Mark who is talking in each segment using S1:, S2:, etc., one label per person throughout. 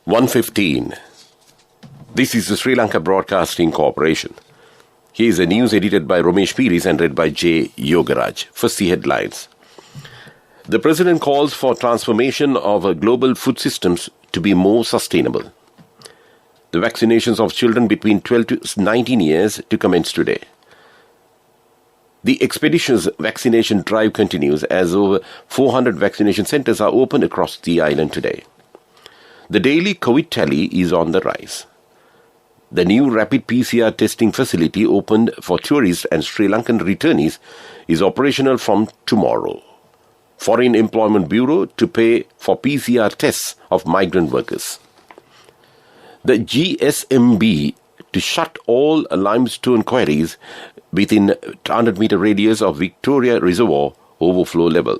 S1: 1:15. This is the Sri Lanka Broadcasting Corporation. Here is the news edited by Romesh Piris and read by J. Yogaraj. First, the headlines. The President calls for transformation of global food systems to be more sustainable. The vaccinations of children between 12 to 19 years to commence today. The expeditious vaccination drive continues as over 400 vaccination centres are open across the island today. The daily COVID tally is on the rise. The new rapid PCR testing facility opened for tourists and Sri Lankan returnees is operational from tomorrow. Foreign Employment Bureau to pay for PCR tests of migrant workers. The GSMB to shut all limestone quarries within 100-meter radius of Victoria Reservoir overflow level.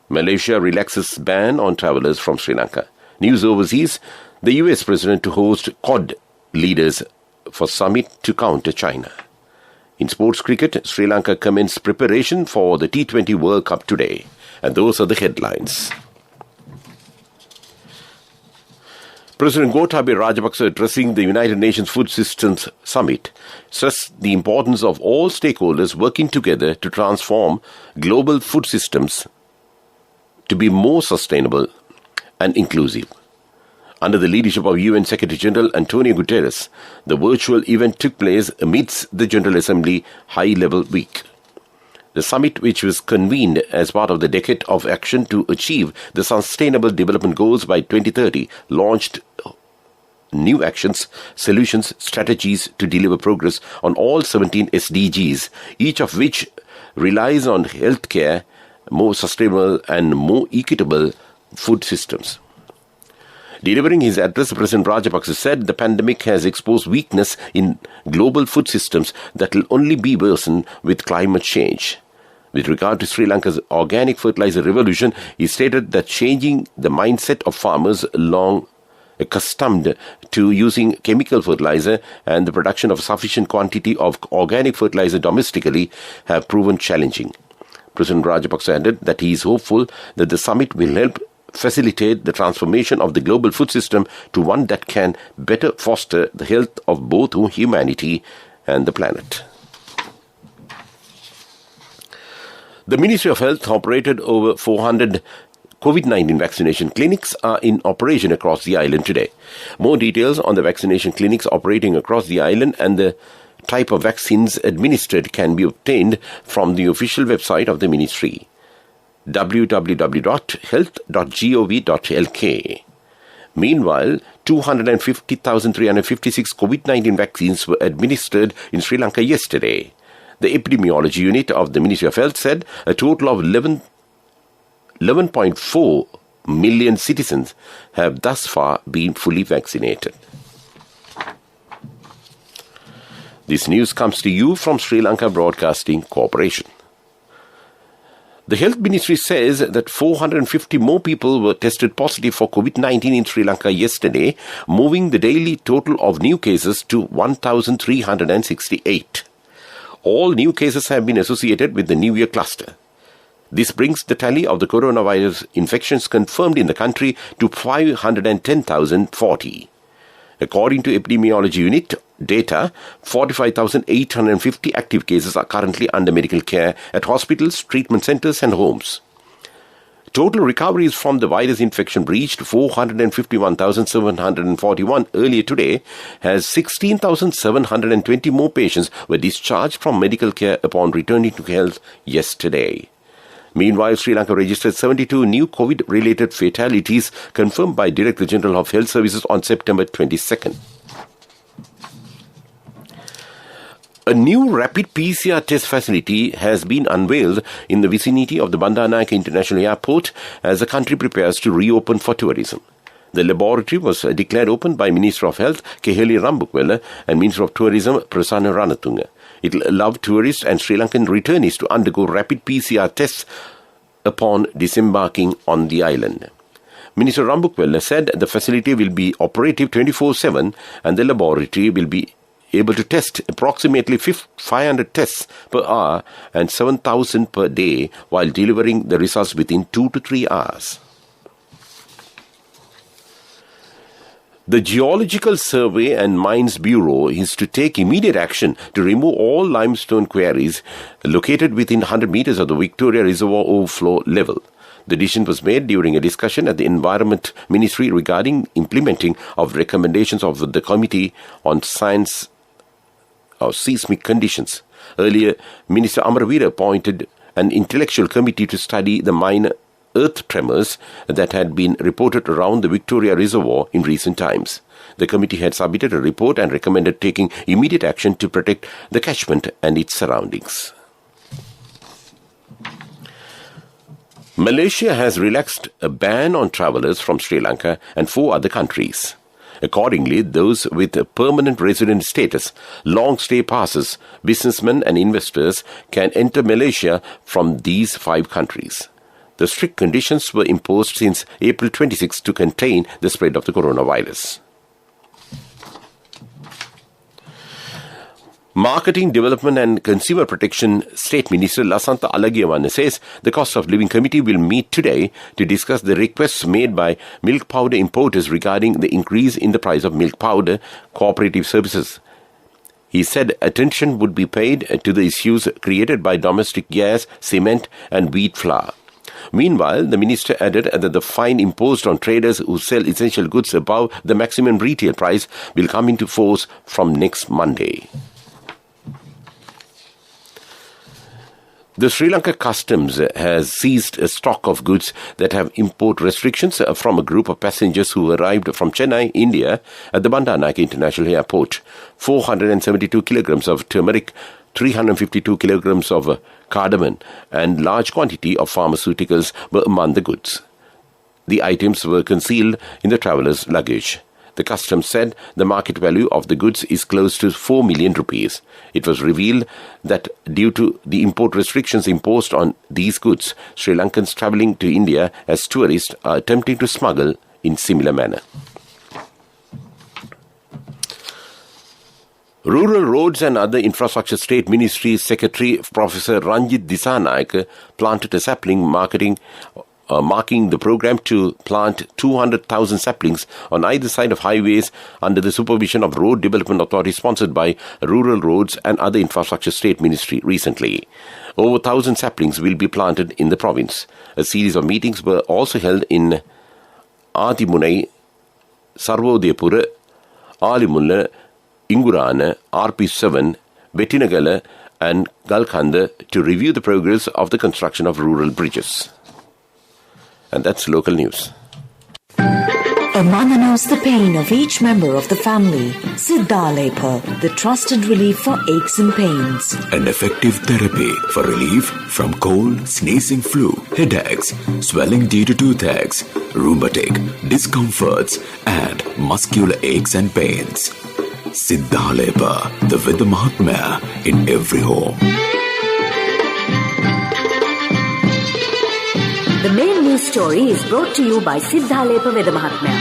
S1: Malaysia relaxes ban on travellers from Sri Lanka. News overseas, the US President to host Quad leaders for summit to counter China. In sports cricket, Sri Lanka commenced preparation for the T20 World Cup today. And those are the headlines. President Gotabaya Rajapaksa addressing the United Nations Food Systems Summit stressed the importance of all stakeholders working together to transform global food systems to be more sustainable and inclusive. Under the leadership of UN Secretary-General Antonio Guterres, the virtual event took place amidst the General Assembly High-Level Week. The summit, which was convened as part of the Decade of Action to achieve the Sustainable Development Goals by 2030, launched new actions, solutions, strategies to deliver progress on all 17 SDGs, each of which relies on healthcare, more sustainable and more equitable food systems. Delivering his address, President Rajapaksa said the pandemic has exposed weakness in global food systems that will only be worsened with climate change. With regard to Sri Lanka's organic fertilizer revolution, he stated that changing the mindset of farmers long accustomed to using chemical fertilizer and the production of sufficient quantity of organic fertilizer domestically have proven challenging. President Rajapaksa added that he is hopeful that the summit will help facilitate the transformation of the global food system to one that can better foster the health of both humanity and the planet. The Ministry of Health operated over 400 COVID-19 vaccination clinics are in operation across the island today. More details on the vaccination clinics operating across the island and the type of vaccines administered can be obtained from the official website of the Ministry, www.health.gov.lk. Meanwhile, 250,356 COVID-19 vaccines were administered in Sri Lanka yesterday. The Epidemiology Unit of the Ministry of Health said a total of 11.4 million citizens have thus far been fully vaccinated. This news comes to you from Sri Lanka Broadcasting Corporation. The Health Ministry says that 450 more people were tested positive for COVID-19 in Sri Lanka yesterday, moving the daily total of new cases to 1,368. All new cases have been associated with the New Year cluster. This brings the tally of the coronavirus infections confirmed in the country to 510,040. According to Epidemiology Unit data, 45,850 active cases are currently under medical care at hospitals, treatment centres and homes. Total recoveries from the virus infection reached 451,741 earlier today, as 16,720 more patients were discharged from medical care upon returning to health yesterday. Meanwhile, Sri Lanka registered 72 new COVID-related fatalities confirmed by Director General of Health Services on September 22nd. A new rapid PCR test facility has been unveiled in the vicinity of the Bandaranaike International Airport as the country prepares to reopen for tourism. The laboratory was declared open by Minister of Health Keheli Rambukwella and Minister of Tourism Prasanna Ranatunga. It will allow tourists and Sri Lankan returnees to undergo rapid PCR tests upon disembarking on the island. Minister Rambukwella said the facility will be operative 24/7 and the laboratory will be able to test approximately 500 tests per hour and 7,000 per day while delivering the results within 2 to 3 hours. The Geological Survey and Mines Bureau is to take immediate action to remove all limestone quarries located within 100 meters of the Victoria Reservoir overflow level. The decision was made during a discussion at the Environment Ministry regarding implementing of recommendations of the Committee on Science of Seismic Conditions. Earlier, Minister Amaravira appointed an intellectual committee to study the minor earth tremors that had been reported around the Victoria Reservoir in recent times. The committee had submitted a report and recommended taking immediate action to protect the catchment and its surroundings. Malaysia has relaxed a ban on travellers from Sri Lanka and 4 other countries. Accordingly, those with a permanent resident status, long stay passes, businessmen and investors can enter Malaysia from these 5 countries. The strict conditions were imposed since April 26 to contain the spread of the coronavirus. Marketing, Development and Consumer Protection State Minister Lasantha Alagiyawana says the Cost of Living Committee will meet today to discuss the requests made by milk powder importers regarding the increase in the price of milk powder cooperative services. He said attention would be paid to the issues created by domestic gas, cement and wheat flour. Meanwhile, the minister added that the fine imposed on traders who sell essential goods above the maximum retail price will come into force from next Monday. The Sri Lanka Customs has seized a stock of goods that have import restrictions from a group of passengers who arrived from Chennai, India at the Bandaranaike International Airport. 472 kilograms of turmeric, 352 kilograms of cardamom and large quantity of pharmaceuticals were among the goods. The items were concealed in the traveller's luggage. The customs said the market value of the goods is close to 4 million rupees. It was revealed that due to the import restrictions imposed on these goods, Sri Lankans travelling to India as tourists are attempting to smuggle in similar manner. Rural Roads and Other Infrastructure State Ministry Secretary Professor Ranjit Disanaik planted a sapling marking the program to plant 200,000 saplings on either side of highways under the supervision of Road Development Authority sponsored by Rural Roads and Other Infrastructure State Ministry recently. Over 1,000 saplings will be planted in the province. A series of meetings were also held in Atimunai, Sarvodayapura, Alimulla, Ingurana, RP7, Bettinagala and Galkanda to review the progress of the construction of rural bridges. And that's local news.
S2: A mother knows the pain of each member of the family. Siddhalepa, the trusted relief for aches and pains.
S3: An effective therapy for relief from cold, sneezing, flu, headaches, swelling due to toothaches, rheumatic, discomforts, and muscular aches and pains. Siddhalepa, the Veda Mahatmya in every home.
S4: The main news story is brought to you by Siddhalepa Veda Mahatmya.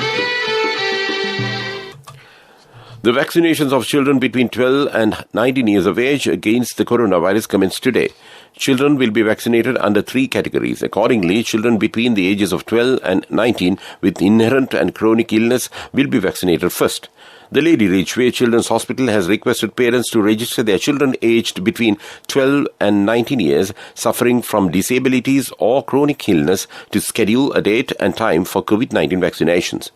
S1: The vaccinations of children between 12 and 19 years of age against the coronavirus commenced today. Children will be vaccinated under 3 categories. Accordingly, children between the ages of 12 and 19 with inherent and chronic illness will be vaccinated first. The Lady Ridgeway Children's Hospital has requested parents to register their children aged between 12 and 19 years suffering from disabilities or chronic illness to schedule a date and time for COVID-19 vaccinations.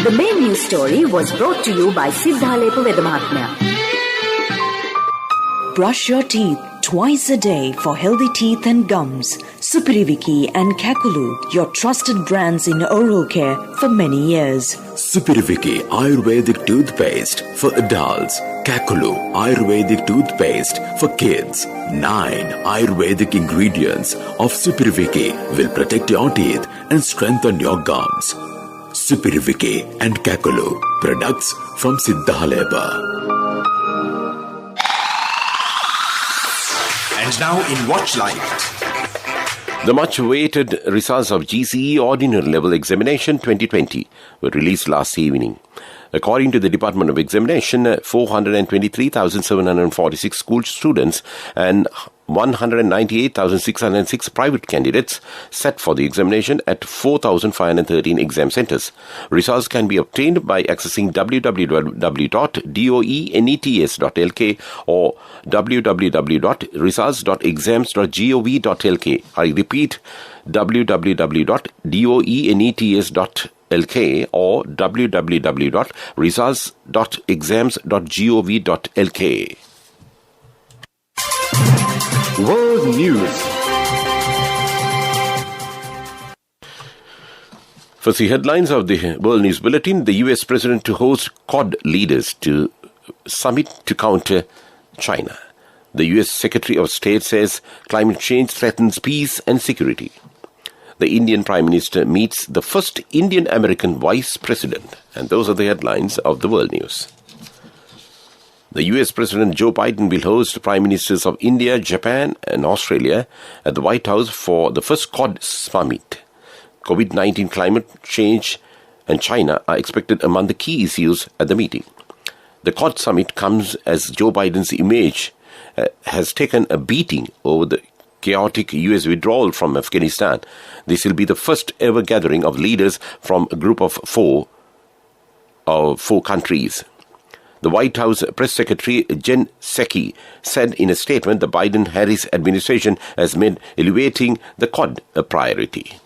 S4: The main news story was brought to you by Siddhalepa Veda Mahatmya.
S2: Brush your teeth twice a day for healthy teeth and gums. Supiriviki and Kakulu, your trusted brands in oral care for many years.
S3: Supiriviki Ayurvedic toothpaste for adults. Kakulu Ayurvedic toothpaste for kids. 9 Ayurvedic ingredients of Supiriviki will protect your teeth and strengthen your gums. Supiriviki and Kakulu, products from Siddhalepa.
S5: And now in Watch Light.
S1: The much-awaited results of GCE Ordinary Level Examination 2020 were released last evening. According to the Department of Examination, 423,746 school students and 198,606 private candidates set for the examination at 4,513 exam centres. Results can be obtained by accessing www.doenets.lk or www.results.exams.gov.lk. I repeat, www.doenets.lk or www.results.exams.gov.lk.
S5: World News.
S1: First, the headlines of the World News Bulletin. The US President to host Quad leaders to summit to counter China. The US Secretary of State says climate change threatens peace and security. The Indian Prime Minister meets the first Indian-American Vice President. And those are the headlines of the World News. The US President Joe Biden will host Prime Ministers of India, Japan and Australia at the White House for the first Quad summit. COVID-19, climate change and China are expected among the key issues at the meeting. The Quad summit comes as Joe Biden's image has taken a beating over the chaotic US withdrawal from Afghanistan. This will be the first ever gathering of leaders from a group of four countries. The White House Press Secretary Jen Psaki said in a statement the Biden-Harris administration has made elevating the Quad a priority.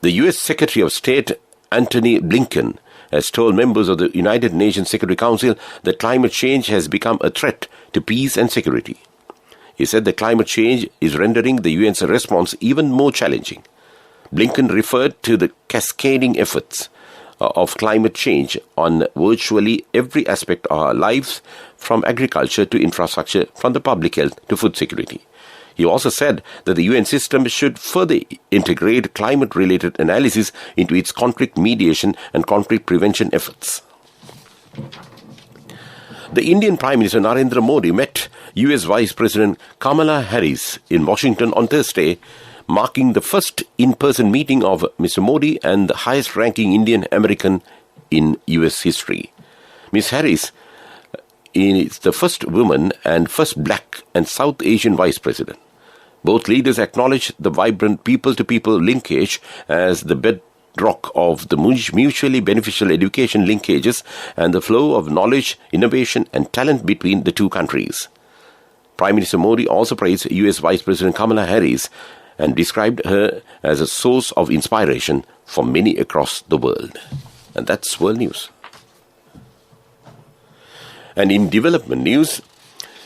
S1: The U.S. Secretary of State Antony Blinken has told members of the United Nations Security Council that climate change has become a threat to peace and security. He said that climate change is rendering the UN's response even more challenging. Blinken referred to the cascading efforts of climate change on virtually every aspect of our lives, from agriculture to infrastructure, from the public health to food security. He also said that the UN system should further integrate climate-related analysis into its conflict mediation and conflict prevention efforts. The Indian Prime Minister Narendra Modi met US Vice President Kamala Harris in Washington on Thursday, marking the first in-person meeting of Mr. Modi and the highest-ranking Indian American in US history. Ms. Harris is the first woman and first black and South Asian Vice President. Both leaders acknowledged the vibrant people-to-people linkage as the bedrock of the mutually beneficial education linkages and the flow of knowledge, innovation and talent between the two countries. Prime Minister Modi also praised US Vice President Kamala Harris and described her as a source of inspiration for many across the world. And that's World News. And in development news,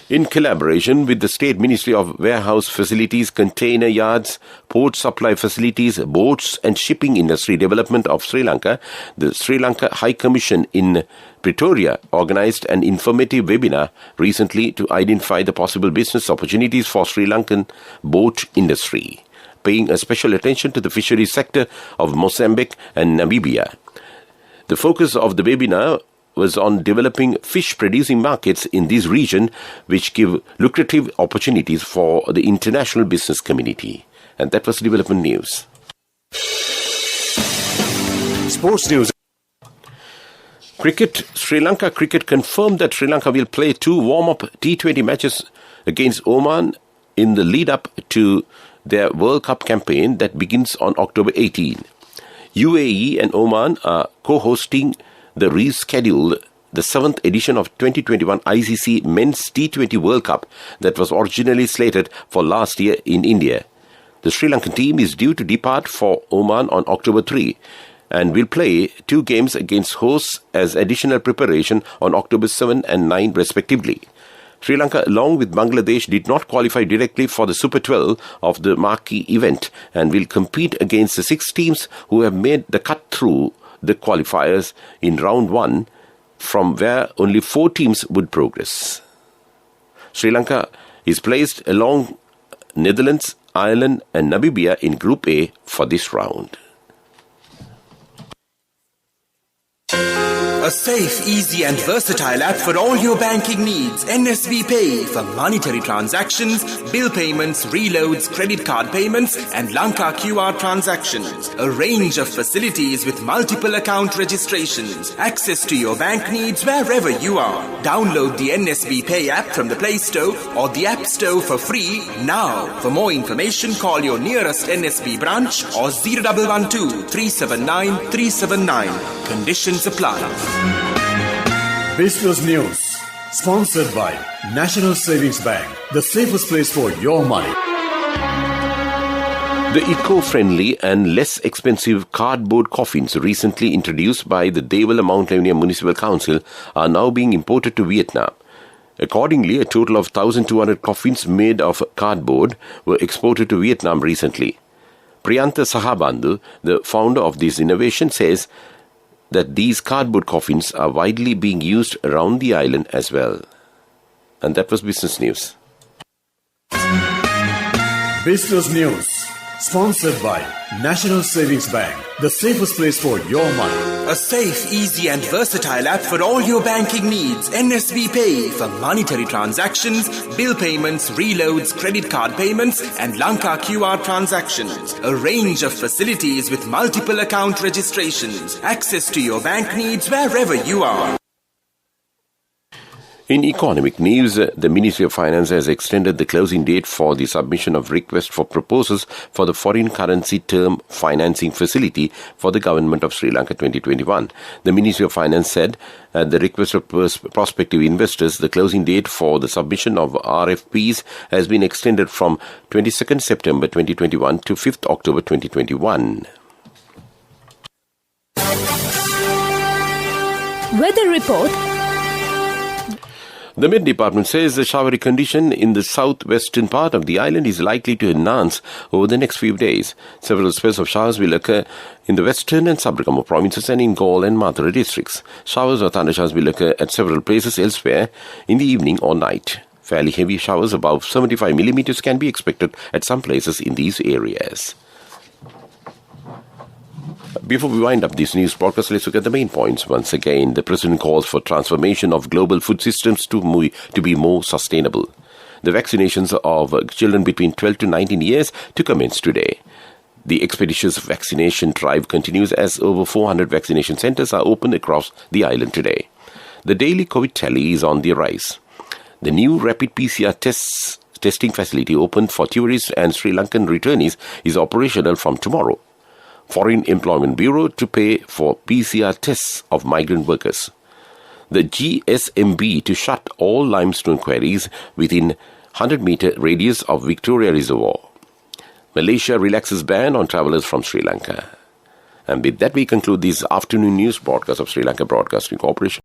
S1: in collaboration with the State Ministry of Warehouse Facilities, Container Yards, Port Supply Facilities, Boats and Shipping Industry Development of Sri Lanka, the Sri Lanka High Commission in Pretoria organized an informative webinar recently to identify the possible business opportunities for Sri Lankan boat industry, paying a special attention to the fisheries sector of Mozambique and Namibia. The focus of the webinar was on developing fish-producing markets in this region, which give lucrative opportunities for the international business community. And that was development news.
S5: Sports news.
S1: Cricket. Sri Lanka Cricket confirmed that Sri Lanka will play 2 warm-up T20 matches against Oman in the lead-up to their World Cup campaign that begins on October 18. UAE and Oman are co-hosting the rescheduled the 7th edition of 2021 ICC Men's T20 World Cup that was originally slated for last year in India. The Sri Lankan team is due to depart for Oman on October 3 and will play 2 games against hosts as additional preparation on October 7 and 9 respectively. Sri Lanka, along with Bangladesh, did not qualify directly for the Super 12 of the marquee event and will compete against the 6 teams who have made the cut through the qualifiers in round 1, from where only 4 teams would progress. Sri Lanka is placed along Netherlands, Ireland and Namibia in Group A for this round.
S5: A
S6: safe, easy and versatile app for all your banking needs. NSB Pay for monetary transactions, bill payments, reloads, credit card payments and Lanka QR transactions. A range of facilities with multiple account registrations. Access to your bank needs wherever you are. Download the NSB Pay app from the Play Store or the App Store for free now. For more information, call your nearest NSB branch or 0112 379 379. Conditions apply.
S5: Business News, sponsored by National Savings Bank, the safest place for your money.
S1: The eco-friendly and less expensive cardboard coffins recently introduced by the Devala Mount Lavinia Municipal Council are now being imported to Vietnam. Accordingly, a total of 1,200 coffins made of cardboard were exported to Vietnam recently. Priyantha Sahabandhu, the founder of this innovation, says that these cardboard coffins are widely being used around the island as well. And that was Business News.
S5: Business News, sponsored by National Savings Bank, the safest place for your money.
S6: A safe, easy and versatile app for all your banking needs. NSB Pay for monetary transactions, bill payments, reloads, credit card payments and Lanka QR transactions. A range of facilities with multiple account registrations. Access to your bank needs wherever you are.
S1: In economic news, the Ministry of Finance has extended the closing date for the submission of requests for proposals for the foreign currency term financing facility for the Government of Sri Lanka 2021. The Ministry of Finance said at the request of prospective investors, the closing date for the submission of RFPs has been extended from 22nd September 2021 to 5th October 2021.
S4: Weather report.
S1: The Met Department says the showery condition in the southwestern part of the island is likely to enhance over the next few days. Several spells of showers will occur in the western and Sabarakamu provinces and in Galle and Mathura districts. Showers or thundershowers will occur at several places elsewhere in the evening or night. Fairly heavy showers above 75 millimeters can be expected at some places in these areas. Before we wind up this news broadcast, let's look at the main points once again. The President calls for transformation of global food systems to be more sustainable. The vaccinations of children between 12 to 19 years to commence today. The expeditious vaccination drive continues as over 400 vaccination centres are open across the island today. The daily COVID tally is on the rise. The new rapid PCR testing facility opened for tourists and Sri Lankan returnees is operational from tomorrow. Foreign Employment Bureau to pay for PCR tests of migrant workers. The GSMB to shut all limestone quarries within 100-meter radius of Victoria Reservoir. Malaysia relaxes ban on travellers from Sri Lanka. And with that, we conclude this afternoon news broadcast of Sri Lanka Broadcasting Corporation.